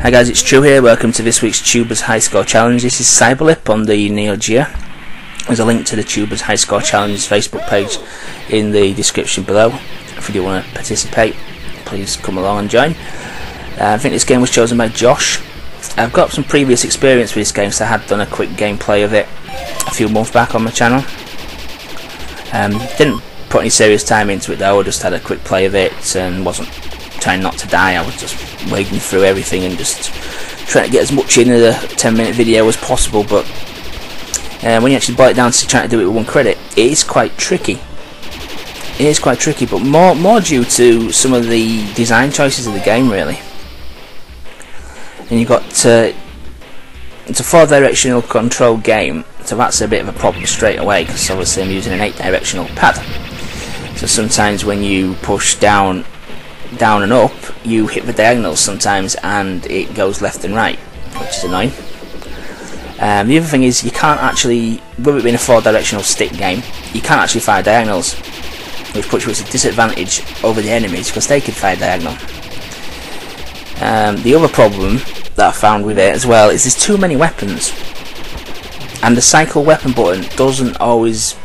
Hi guys, it's True here. Welcome to this week's Tubers High Score Challenge. This is Cyberlip on the Neo Geo. There's a link to the Tubers High Score Challenge Facebook page in the description below. If you do want to participate, please come along and join. I think this game was chosen by Josh. I've got some previous experience with this game, so I had done a quick gameplay of it a few months back on my channel. Didn't put any serious time into it though. I just had a quick play of it and wasn't trying not to die. I was just wading through everything and just trying to get as much in a 10-minute video as possible, but when you actually boil it down to trying to do it with one credit, it is quite tricky. It is quite tricky, but more due to some of the design choices of the game, really. And you've got it's a 4-directional control game, so that's a bit of a problem straight away, because obviously I'm using an 8-directional pad. So sometimes when you push down and up, you hit the diagonals sometimes and it goes left and right, which is annoying. The other thing is, you can't actually, with it being a 4-directional stick game, you can't actually fire diagonals, which puts you at a disadvantage over the enemies because they can fire diagonal. The other problem that I found with it as well is there's too many weapons, and the cycle weapon button doesn't always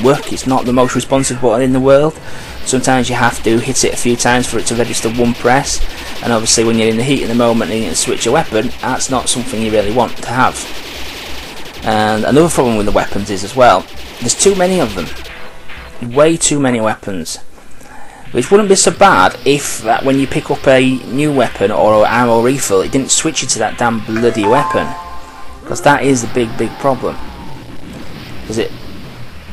work. It's not the most responsive button in the world. Sometimes you have to hit it a few times for it to register one press, and obviously when you're in the heat of the moment and you need to switch a weapon, that's not something you really want to have. And another problem with the weapons is as well, there's too many of them. Way too many weapons. Which wouldn't be so bad if when you pick up a new weapon or an ammo refill, it didn't switch you to that damn bloody weapon. Because that is the big problem. Because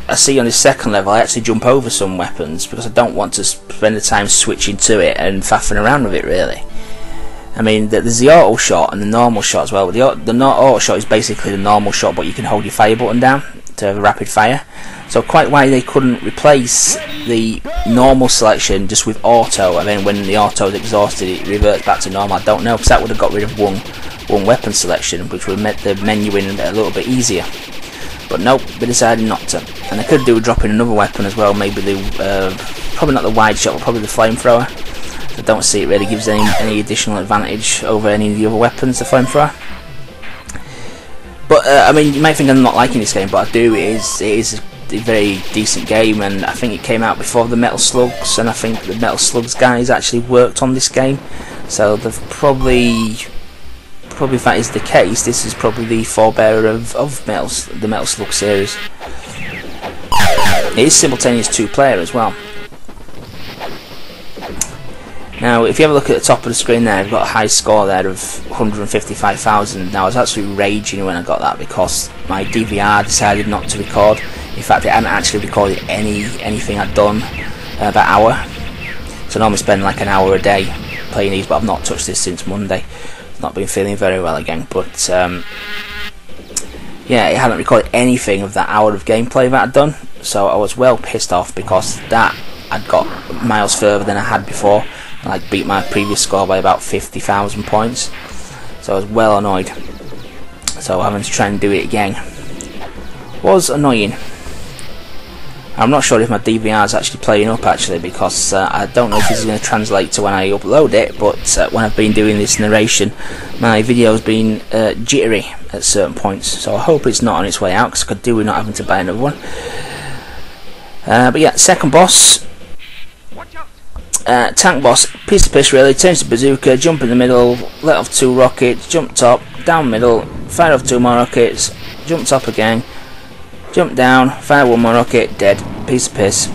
I see on this second level, I actually jump over some weapons because I don't want to spend the time switching to it and faffing around with it, really. I mean, there's the auto shot and the normal shot as well. The auto shot is basically the normal shot, but you can hold your fire button down to have a rapid fire. So quite why they couldn't replace the normal selection just with auto, and then when the auto is exhausted it reverts back to normal. I don't know, because that would have got rid of one weapon selection, which would have made the menuing a little bit easier. But nope, they decided not to. And they could do a drop in another weapon as well, maybe probably not the wide shot, but probably the flamethrower. I don't see it really gives any additional advantage over any of the other weapons, the flamethrower. But I mean, you might think I'm not liking this game, but I do. It is a very decent game, and I think it came out before the Metal Slugs, and I think the Metal Slugs guys actually worked on this game, so they've probably if that is the case, this is probably the forebearer of the Metal Slug series. It is simultaneous 2-player as well. Now, if you have a look at the top of the screen there, I've got a high score there of 155,000. Now, I was actually raging when I got that because my DVR decided not to record. In fact, it hadn't actually recorded anything I'd done that hour. So I normally spend like an hour a day playing these, but I've not touched this since Monday. Not been feeling very well again, but yeah, it hadn't recorded anything of that hour of gameplay that I'd done, so I was well pissed off because that I'd got miles further than I had before. I like beat my previous score by about 50,000 points, so I was well annoyed. So having to try and do it again was annoying. I'm not sure if my DVR is actually playing up because I don't know if this is going to translate to when I upload it, but when I've been doing this narration, my video's been jittery at certain points, so I hope it's not on its way out, because I could do with not having to buy another one. But yeah, second boss, tank boss, piece of piss really. Turns to bazooka, jump in the middle, let off 2 rockets, jump top, down middle, fire off 2 more rockets, jump top again, jump down, fire 1 more rocket, dead. Piece of piss.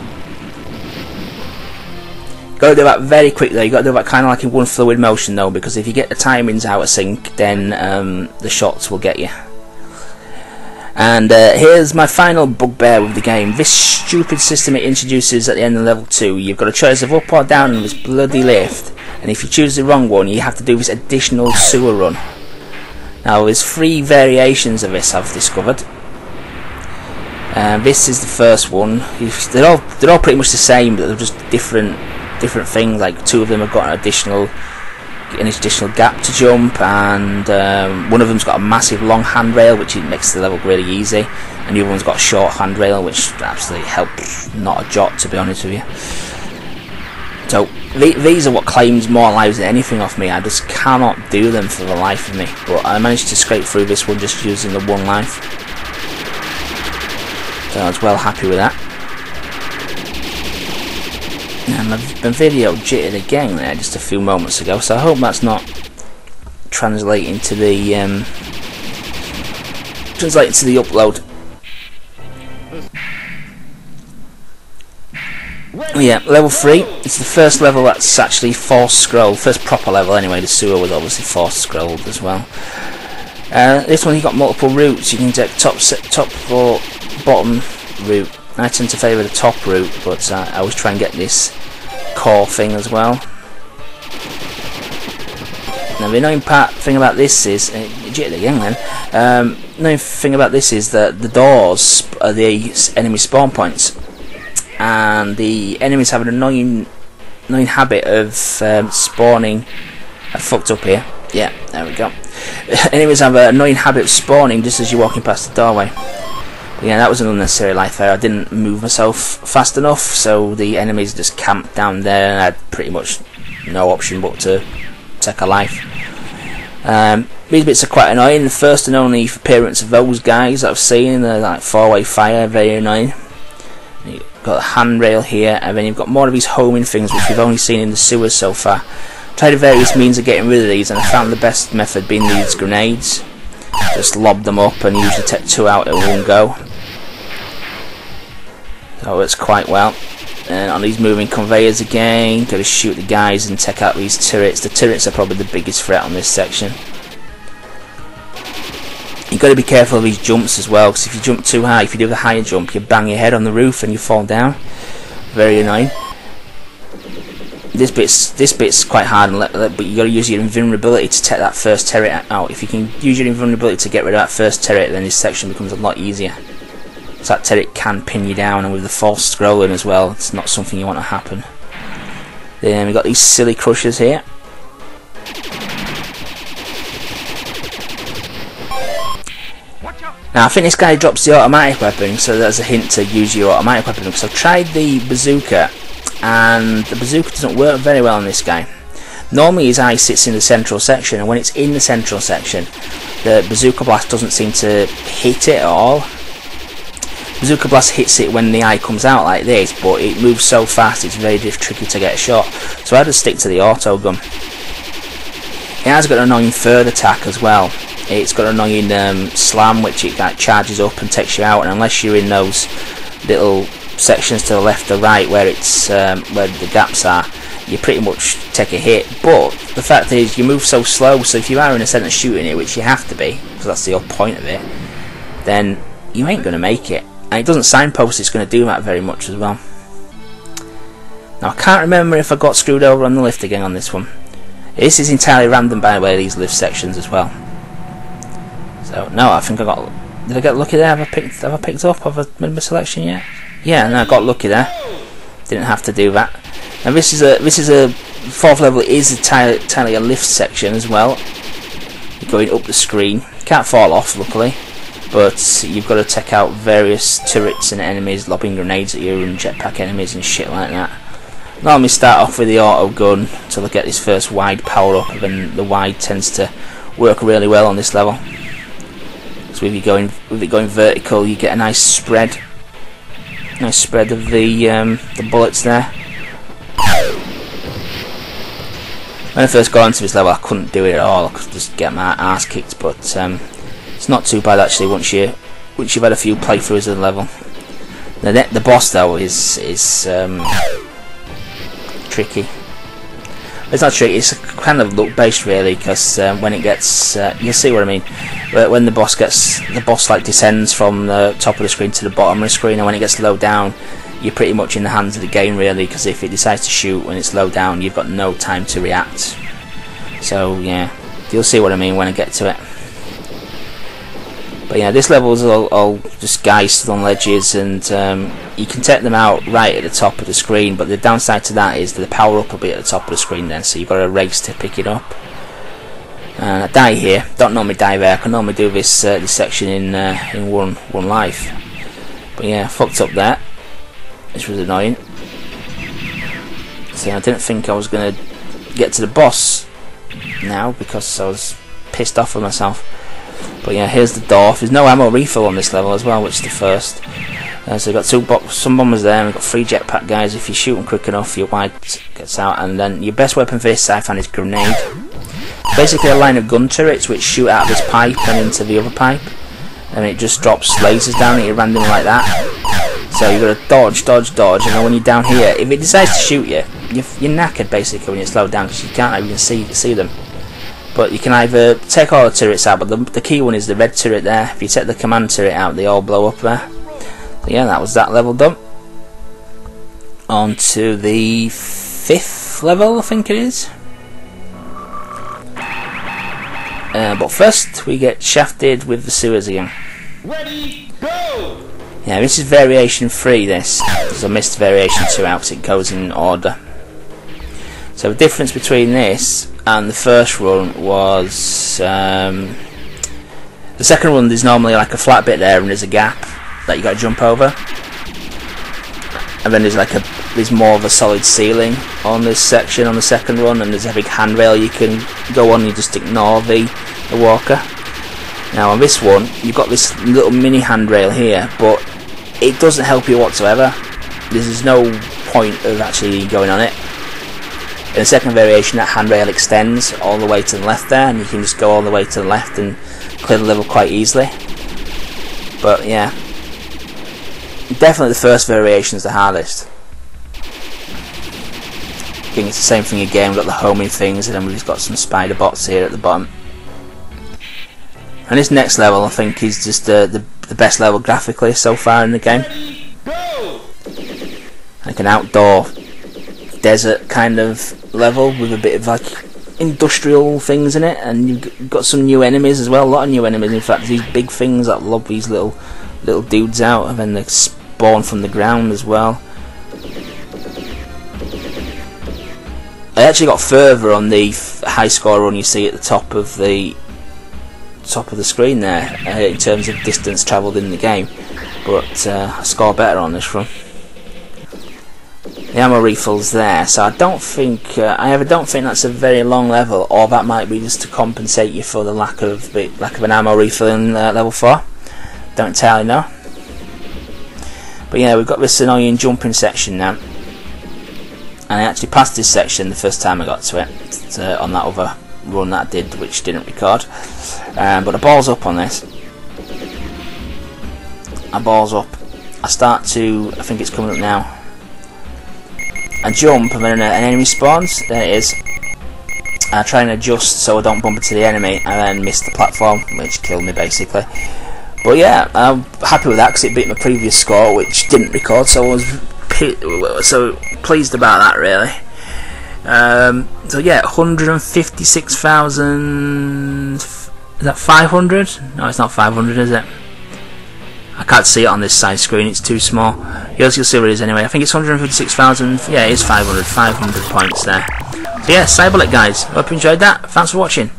Got to do that very quick though. You got to do that kind of like in one fluid motion though, because if you get the timings out of sync, then the shots will get you. And here's my final bugbear with the game. This stupid system it introduces at the end of level 2. You've got a choice of up or down in this bloody lift, and if you choose the wrong one, you have to do this additional sewer run. Now there's 3 variations of this I've discovered. This is the first one. They're all pretty much the same, but they're just different things. Like 2 of them have got an additional gap to jump, and one of them's got a massive long handrail, which makes the level really easy, and the other one's got a short handrail, which absolutely helps not a jot, to be honest with you. So these are what claims more lives than anything off me. I just cannot do them for the life of me. But I managed to scrape through this one just using the 1 life. So I was well happy with that. And my video jittered again there just a few moments ago, so I hope that's not translating to the upload. Yeah, level 3. It's the first level that's actually force scrolled. First proper level anyway. The sewer was obviously force scrolled as well. This one you got multiple routes. You can take top or bottom route. I tend to favour the top route, but I always try and get this core thing as well. Now the annoying thing about this is, annoying thing about this is that the doors are the enemy spawn points, and the enemies have an annoying habit of spawning. I fucked up here. Yeah, there we go. Enemies have an annoying habit of spawning just as you're walking past the doorway. Yeah, that was an unnecessary life there. I didn't move myself fast enough, so the enemies just camped down there, and I had pretty much no option but to take a life. These bits are quite annoying. The first and only appearance of those guys that I've seen, they're like 4-way fire, very annoying. You've got a handrail here, and then you've got more of these homing things which we've only seen in the sewers so far. Tried various means of getting rid of these, and I found the best method being these grenades. Just lob them up and usually take 2 out at one go. So it's quite well. And on these moving conveyors again, got to shoot the guys and take out these turrets. The turrets are probably the biggest threat on this section. You've got to be careful of these jumps as well, because if you jump too high, if you do the higher jump, you bang your head on the roof and you fall down. Very annoying. This bit's quite hard, but you got to use your invulnerability to take that first turret out. If you can use your invulnerability to get rid of that first turret, then this section becomes a lot easier. So that turret can pin you down, and with the false scrolling as well, it's not something you want to happen. Then we've got these silly crushers here. Now I think this guy drops the automatic weapon, so there's a hint to use your automatic weapon, because I've tried the bazooka, and the bazooka doesn't work very well on this guy. Normally his eye sits in the central section, and when it's in the central section, the bazooka blast doesn't seem to hit it at all. Bazooka blast hits it when the eye comes out like this, but it moves so fast it's very tricky to get a shot. So I just stick to the auto gun. It has got an annoying third attack as well. It's got an annoying slam, which it like, charges up and takes you out, and unless you're in those little sections to the left or right where it's where the gaps are, you pretty much take a hit. But the fact is, you move so slow, so if you are in a centre shooting it, which you have to be, because that's the whole point of it, then you ain't going to make it. And it doesn't signpost it's going to do that very much as well. Now I can't remember if I got screwed over on the lift again on this one. This is entirely random, by the way, these lift sections as well. So no, I think I got. Did I get lucky there? Have I picked up? Have I made my selection yet? Yeah, no, I got lucky there. Didn't have to do that. Now this is a fourth level. It is entirely a lift section as well. You're going up the screen. Can't fall off, luckily. But you've got to take out various turrets and enemies, lobbing grenades at you and jetpack enemies and shit like that. Normally start off with the auto gun until I get this first wide power up, and then the wide tends to work really well on this level. So with it going vertical, you get a nice spread of the bullets there. When I first got onto this level, I couldn't do it at all. I could just get my ass kicked, but it's not too bad actually once you've had a few playthroughs of the level. The boss though is tricky. It's not tricky. It's kind of look based really, because when it gets, you see what I mean. When the boss like descends from the top of the screen to the bottom of the screen, and when it gets low down, you're pretty much in the hands of the game really, because if it decides to shoot when it's low down, you've got no time to react. So yeah, you'll see what I mean when I get to it. But yeah, this level is all just guys stood on ledges, and you can take them out right at the top of the screen, but the downside to that is that the power up will be at the top of the screen then, so you've got to race to pick it up. And I die here. Don't normally die there. I can normally do this section in one life. But yeah, fucked up there. This was annoying. I didn't think I was going to get to the boss now because I was pissed off with myself. But yeah, here's the door. There's no ammo refill on this level as well, which is the first. So we've got some bombers there, and we've got 3 jetpack guys. If you shoot them quick enough, your wide gets out. And then your best weapon for this, I found, is grenade. Basically a line of gun turrets which shoot out of this pipe and into the other pipe, and it just drops lasers down at you randomly like that. So you've got to dodge, dodge, dodge, and then when you're down here, if it decides to shoot you, you're knackered basically when you're slowed down because you can't even see them. But you can either take all the turrets out, but the key one is the red turret there. If you take the command turret out, they all blow up there. So yeah, that was that level done. On to the 5th level, I think it is. But first, we get shafted with the sewers again. Ready, go! Yeah, this is variation 3, this. Because I missed variation 2 out because it goes in order. So the difference between this and the first run was... the second run, there's normally like a flat bit there and there's a gap that you got to jump over, and then there's more of a solid ceiling on this section on the second run, and there's a big handrail you can go on. You just ignore the walker. Now on this one, you've got this little mini handrail here, but it doesn't help you whatsoever. There's no point of actually going on it. In the second variation, that handrail extends all the way to the left there, and you can just go all the way to the left and clear the level quite easily. But yeah, definitely the first variation is the hardest. I think it's the same thing again. We've got the homing things, and then we've just got some spider bots here at the bottom. And this next level, I think, is just the best level graphically so far in the game. Like an outdoor desert kind of level with a bit of like industrial things in it, and you've got some new enemies as well. A lot of new enemies. In fact, these big things that lob these little dudes out, and then they spawn from the ground as well. I actually got further on the high score run you see at the top of the screen there in terms of distance travelled in the game, but I score better on this run. The ammo refill's there, so I don't think that's a very long level, or that might be just to compensate you for the lack of an ammo refill in level 4. Don't entirely know. But yeah, we've got this annoying jumping section now, and I actually passed this section the first time I got to it on that other run that I did, which didn't record. But I balls up on this. I balls up. I start to, I think it's coming up now. I jump, and then an enemy spawns. There it is. I try and adjust so I don't bump into the enemy, and then miss the platform, which killed me basically. But yeah, I'm happy with that because it beat my previous score, which didn't record, so I was so pleased about that, really. So yeah, 156,000. Is that 500? No, it's not 500, is it? I can't see it on this side screen, it's too small. You'll see what it is anyway. I think it's 156,000. Yeah, it is 500 points there. So yeah, Cyberlet guys, hope you enjoyed that. Thanks for watching.